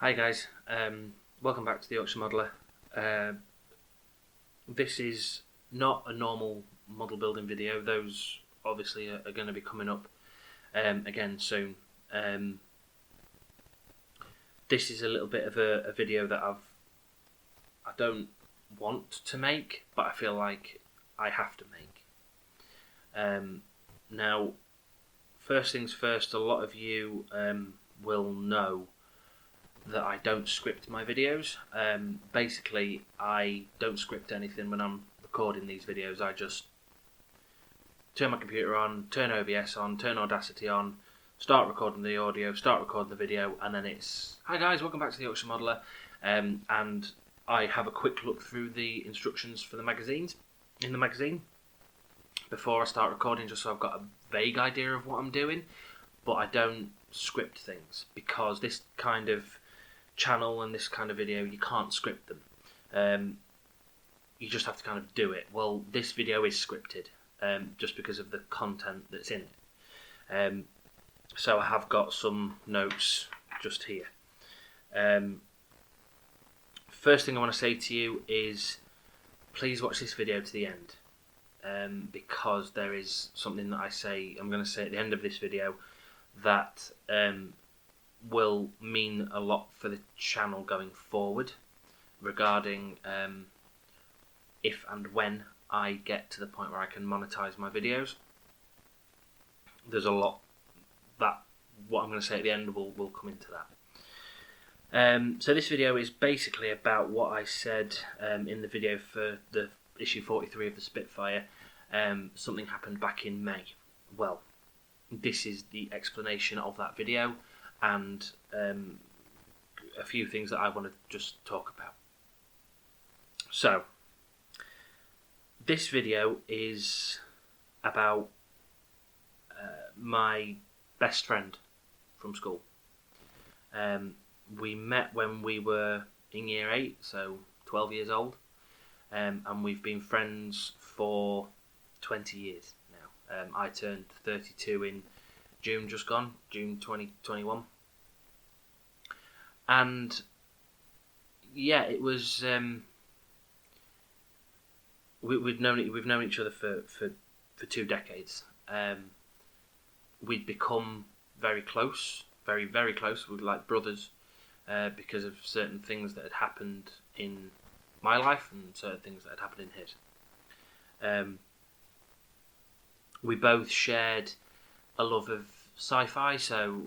Hi guys, welcome back to the Auction Modeller. This is not a normal model building video. Those obviously are going to be coming up again soon. This is a little bit of a video that I don't want to make, but I feel like I have to make. Now, first things first, a lot of you will know that I don't script my videos. Basically, I don't script anything when I'm recording these videos. I just turn my computer on, turn OBS on, turn Audacity on, start recording the audio, start recording the video, and then it's, hi guys, welcome back to the Auction Modeller. And I have a quick look through the instructions for the magazine before I start recording, just so I've got a vague idea of what I'm doing, but I don't script things, because this kind of channel and this kind of video, you can't script them. You just have to kind of do it. Well, this video is scripted, just because of the content that's in it. So I have got some notes just here. First thing I want to say to you is, please watch this video to the end, because there is something that I'm going to say at the end of this video that will mean a lot for the channel going forward, regarding if and when I get to the point where I can monetize my videos. There's a lot that what I'm going to say at the end will come into that. So this video is basically about what I said in the video for the issue 43 of the Spitfire. Something happened back in May. Well, this is the explanation of that video, and a few things that I want to just talk about. So, this video is about my best friend from school. We met when we were in year 8, so 12 years old, and we've been friends for 20 years now. I turned 32 in June just gone, June 2021. And yeah, it was we've known each other for 2 decades. We'd become very close, very, very close. We were like brothers, because of certain things that had happened in my life and certain things that had happened in his. We both shared a love of sci-fi, so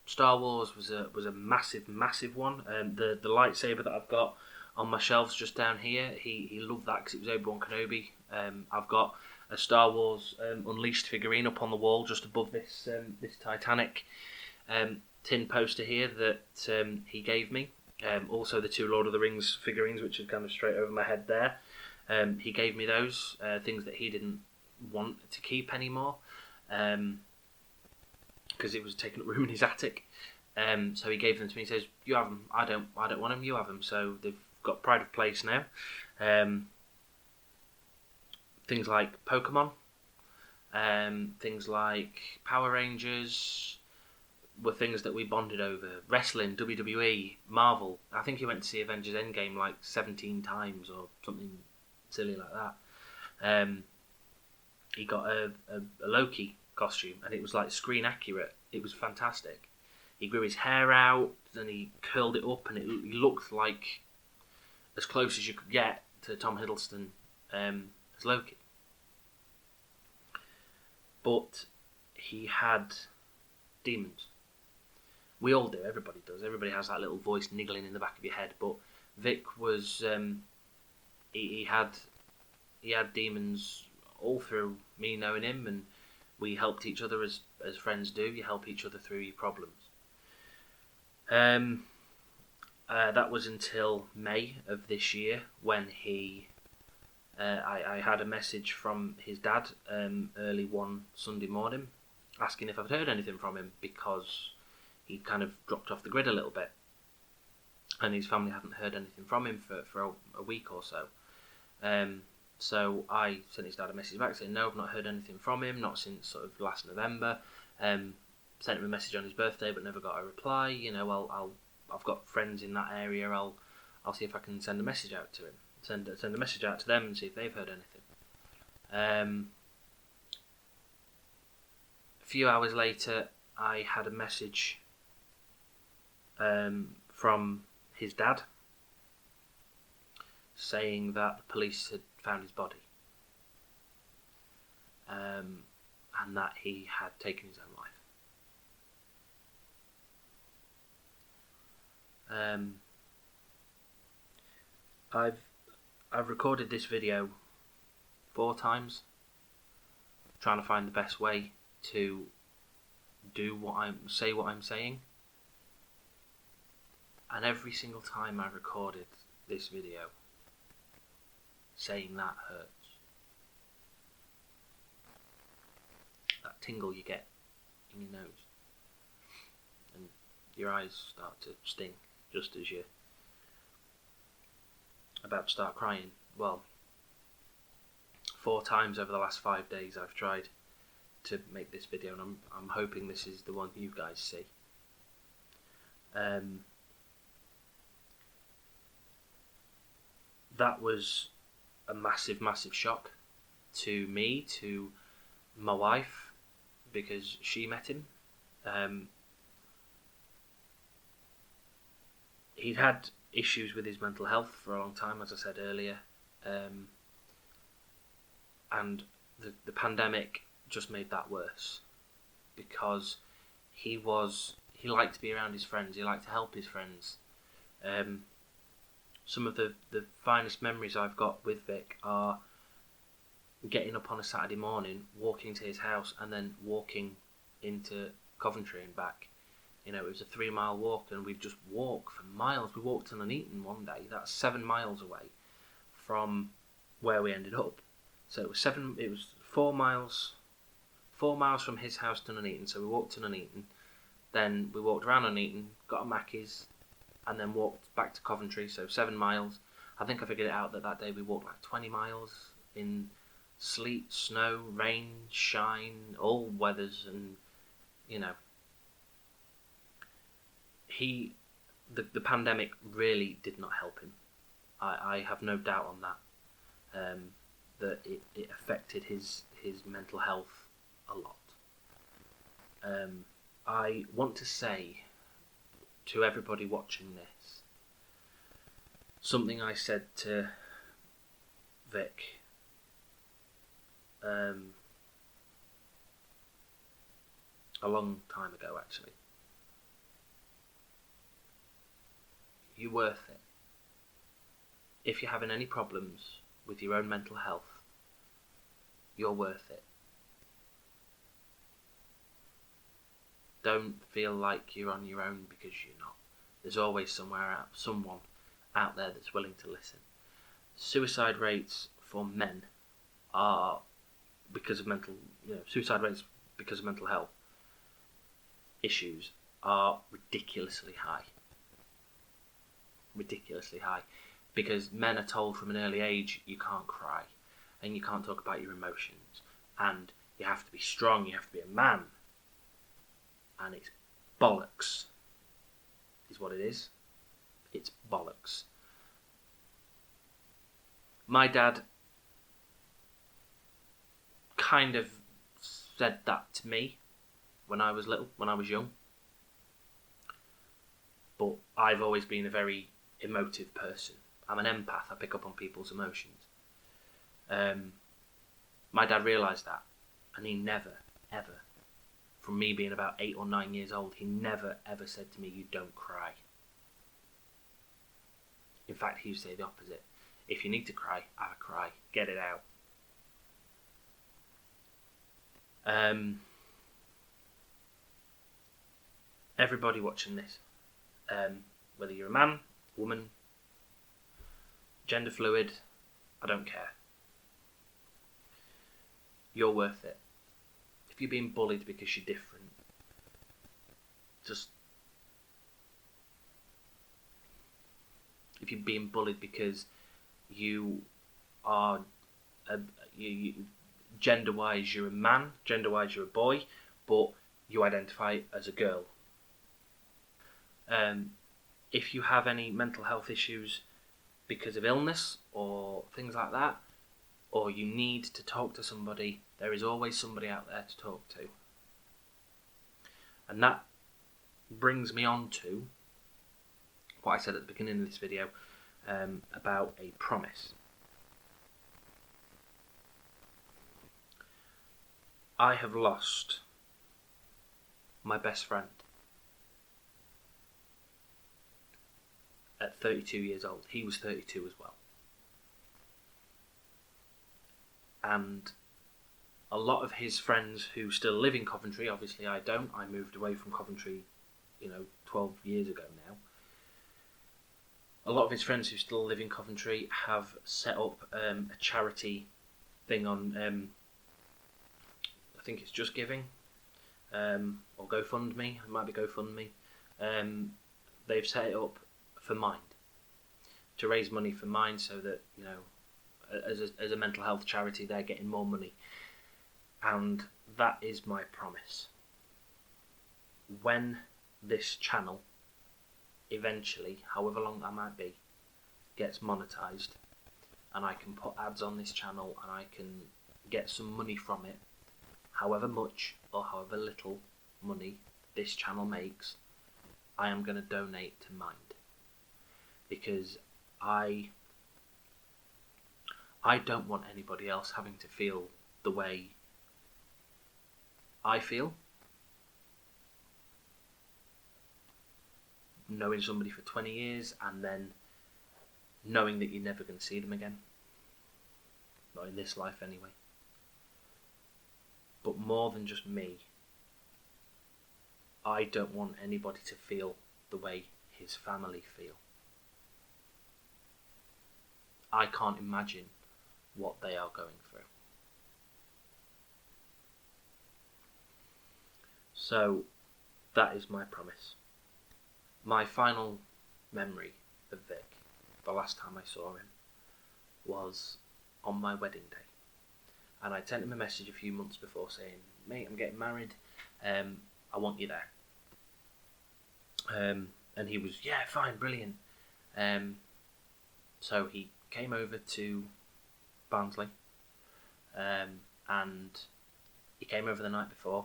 Star Wars was a massive one. The lightsaber that I've got on my shelves just down here, he loved that because it was Obi-Wan Kenobi. I've got a Star Wars Unleashed figurine up on the wall just above this Titanic tin poster here that he gave me. Also the 2 Lord of the Rings figurines, which are kind of straight over my head there. He gave me those things that he didn't want to keep anymore, because it was taking up room in his attic. So he gave them to me. He says, "You have them. I don't want them. You have them." So they've got pride of place now. Things like Pokemon, things like Power Rangers were things that we bonded over. Wrestling, WWE, Marvel. I think he went to see Avengers Endgame like 17 times or something silly like that. He got a Loki costume, and it was like screen accurate. It was fantastic. He grew his hair out and he curled it up, and he looked like as close as you could get to Tom Hiddleston as Loki. But he had demons. We all do. Everybody does. Everybody has that little voice niggling in the back of your head. But Vic was he had demons all through me knowing him, and we helped each other as friends do. You help each other through your problems. That was until May of this year, when I had a message from his dad early one Sunday morning asking if I'd heard anything from him, because he'd kind of dropped off the grid a little bit and his family hadn't heard anything from him for a week or so. So I sent his dad a message back saying, no, I've not heard anything from him, not since sort of last November. Sent him a message on his birthday but never got a reply. I'll I've got friends in that area. I'll see if I can send a message out to him. Send a message out to them and see if they've heard anything. A few hours later, I had a message from his dad saying that the police had found his body, and that he had taken his own life. I've recorded this video 4 times, trying to find the best way to say what I'm saying, and every single time I recorded this video, saying that hurts. That tingle you get in your nose, and your eyes start to sting just as you're about to start crying. Well, 4 times over the last 5 days I've tried to make this video, and I'm hoping this is the one you guys see. That was a massive shock to me, to my wife, because she met him. He'd had issues with his mental health for a long time, as I said earlier, and the pandemic just made that worse, because he liked to be around his friends, he liked to help his friends. Some of the finest memories I've got with Vic are getting up on a Saturday morning, walking to his house, and then walking into Coventry and back. You know, it was a 3-mile walk, and we'd just walk for miles. We walked to Nuneaton one day. That's 7 miles away from where we ended up. So it was 4 miles. 4 miles from his house to Nuneaton. So we walked to Nuneaton. Then we walked around Nuneaton, got a Mackey's, and then walked back to Coventry. So 7 miles. I think I figured it out that day we walked like 20 miles in sleet, snow, rain, shine, all weathers, and you know. The pandemic really did not help him. I have no doubt on that. That it affected his mental health a lot. I want to say to everybody watching this something I said to Vic a long time ago, actually. You're worth it. If you're having any problems with your own mental health, you're worth it. Don't feel like you're on your own, because you're not. There's always someone out there that's willing to listen. Suicide rates for men are suicide rates because of mental health issues are ridiculously high. Ridiculously high, because men are told from an early age you can't cry and you can't talk about your emotions, and you have to be strong, you have to be a man, and it's bollocks is what it is. It's bollocks. My dad kind of said that to me when I was little, when I was young, but I've always been a very emotive person. I'm an empath. I pick up on people's emotions. My dad realised that, and he never, ever, from me being about 8 or 9 years old, he never, ever said to me, "You don't cry." In fact, he used to say the opposite. If you need to cry, have a cry. Get it out. Everybody watching this, whether you're a man, woman, gender fluid, I don't care. You're worth it. If you're being bullied because you're different, if you're being bullied because you are gender-wise you're a man, gender-wise you're a boy, but you identify as a girl, if you have any mental health issues because of illness or things like that, or you need to talk to somebody, there is always somebody out there to talk to. And that brings me on to what I said at the beginning of this video about a promise. I have lost my best friend at 32 years old. He was 32 as well. And a lot of his friends who still live in Coventry, obviously I don't, I moved away from Coventry, 12 years ago now. A lot of his friends who still live in Coventry have set up a charity thing on, I think it's Just Giving, or GoFundMe, it might be GoFundMe. They've set it up for Mind, to raise money for Mind, so that, as a mental health charity, they're getting more money. And that is my promise. When this channel eventually, however long that might be, gets monetized, and I can put ads on this channel and I can get some money from it, however much or however little money this channel makes, I am going to donate to Mind. Because I don't want anybody else having to feel the way I feel. Knowing somebody for 20 years and then knowing that you're never going to see them again. Not in this life anyway. But more than just me, I don't want anybody to feel the way his family feel. I can't imagine what they are going through. So that is my promise. My final memory of Vic, the last time I saw him, was on my wedding day. And I sent him a message a few months before saying, mate, I'm getting married, I want you there. And he was, yeah, fine, brilliant. So he came over to Barnsley, and he came over the night before.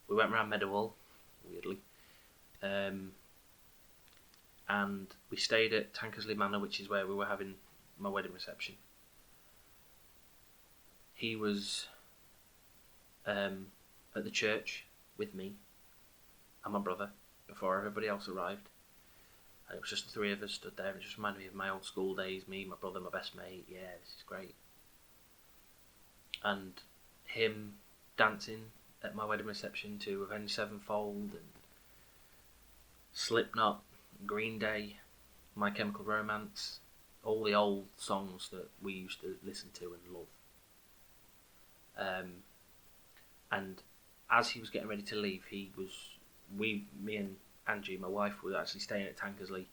We went round Meadowhall, weirdly, and we stayed at Tankersley Manor, which is where we were having my wedding reception. He was at the church with me and my brother before everybody else arrived. And it was just the three of us stood there, and it just reminded me of my old school days, me, my brother, my best mate. Yeah, this is great. And him dancing at my wedding reception to Avenged Sevenfold and Slipknot, Green Day, My Chemical Romance, all the old songs that we used to listen to and love. And as he was getting ready to leave, me and Angie, my wife, were actually staying at Tankersley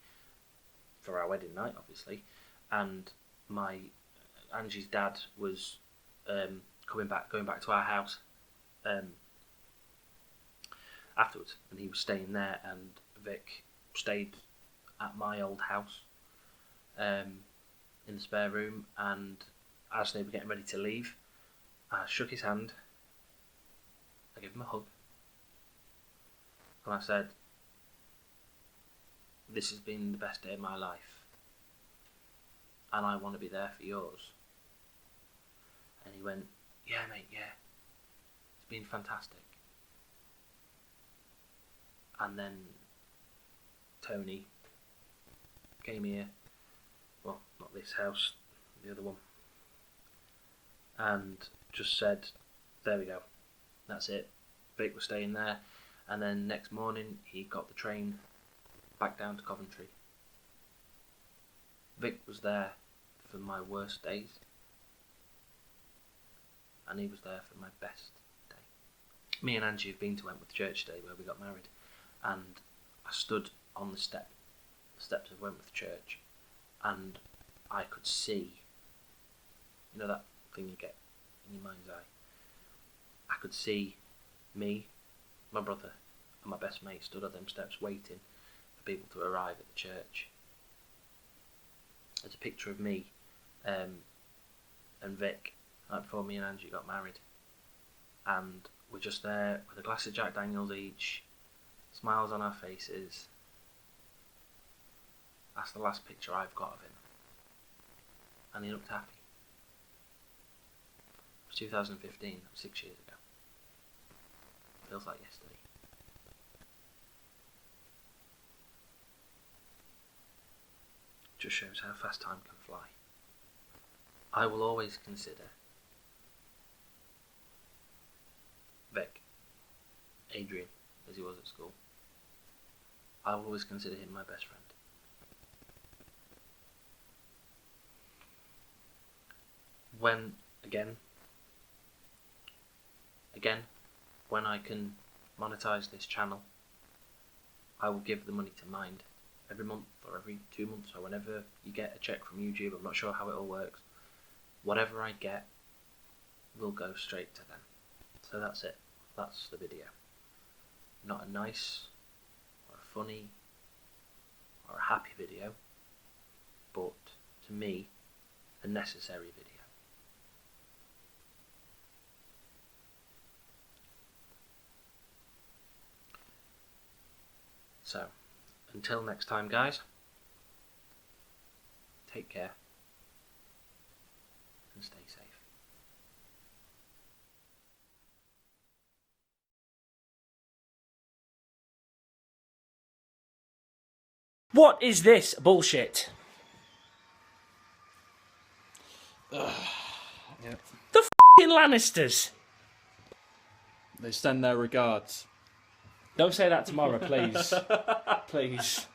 for our wedding night, obviously, and Angie's dad was going back to our house afterwards, and he was staying there, and Vic stayed at my old house in the spare room. And as they were getting ready to leave, I shook his hand, I gave him a hug, and I said, this has been the best day of my life, and I want to be there for yours. And he went, yeah mate, yeah, it's been fantastic. And then Tony came here, well, not this house, the other one, and just said, there we go, that's it. Vic was staying there, and then next morning he got the train back down to Coventry. Vic was there for my worst days, and he was there for my best day. Me and Angie have been to Wentworth Church today, where we got married, and I stood on the steps of Wentworth Church, and I could see, that thing you get in your mind's eye. I could see me, my brother, and my best mate stood at them steps waiting for people to arrive at the church. There's a picture of me and Vic right before me and Angie got married, and we're just there with a glass of Jack Daniels each, smiles on our faces. That's the last picture I've got of him, and he looked happy. It was 2015, 6 years ago. Feels like yesterday. Just shows how fast time can fly. I will always consider Vic, Adrian, as he was at school. I will always consider him my best friend. When, again, when I can monetize this channel, I will give the money to Mind every month or every 2 months or whenever you get a check from YouTube. I'm not sure how it all works. Whatever I get will go straight to them. So that's it. That's the video. Not a nice or a funny or a happy video, but to me, a necessary video. So, until next time, guys, take care and stay safe. What is this bullshit? Yep. The f***ing Lannisters. They send their regards. Don't say that tomorrow, please. Please.